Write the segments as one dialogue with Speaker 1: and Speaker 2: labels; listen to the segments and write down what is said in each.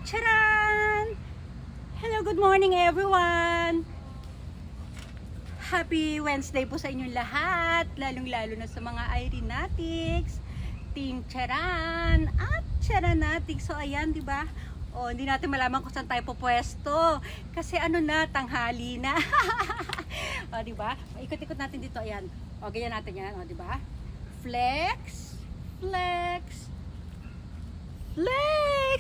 Speaker 1: Charan! Hello, good morning everyone! Happy Wednesday po sa inyong lahat, lalong-lalo na sa mga Irenatics, Team Charan at Charanatics. So ayan, di ba? Oh, hindi natin malaman kung saan tayo pupwesto kasi ano na, tanghali na. Oh, di ba? Ikot-ikot natin dito, ayan. Oh, ganyan natin yan, oh, di ba? Flex, flex, flex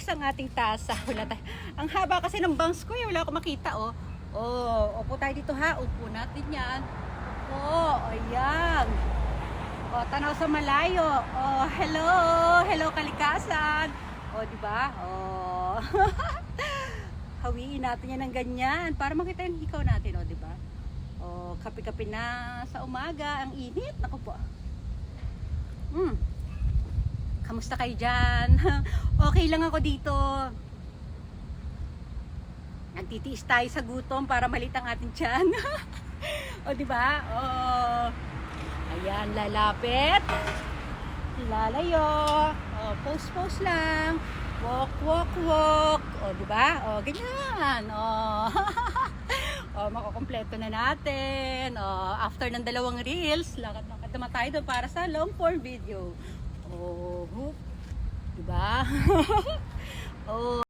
Speaker 1: ang ating tasa. Wala tayo. Ang haba kasi ng bangs ko, wala akong makita, oh. Oh, upo tayo dito ha. Upo natin yan. Upo, ayan. Oh, tanaw sa malayo. Oh, hello. Hello kalikasan. Oh, di ba? Oh. Hawiin natin yan ng ganyan para makita yung hikaw natin, oh, di ba? Oh, kape-kape na sa umaga, ang init. Naku po. Kamusta kayo dyan? Okay lang ako dito. Nagtitiis tayo sa gutom para malit ang ating tiyan. O, di ba? Oh. Ayan, lalapit. Lalayo. Oh, pose lang. Walk, walk, walk. O, di ba? O, ganyan. Oh. O, makukompleto na natin. O, after ng 2 reels, lakad-lakad naman tayo doon para sa long form video. Oh, diba? Oh.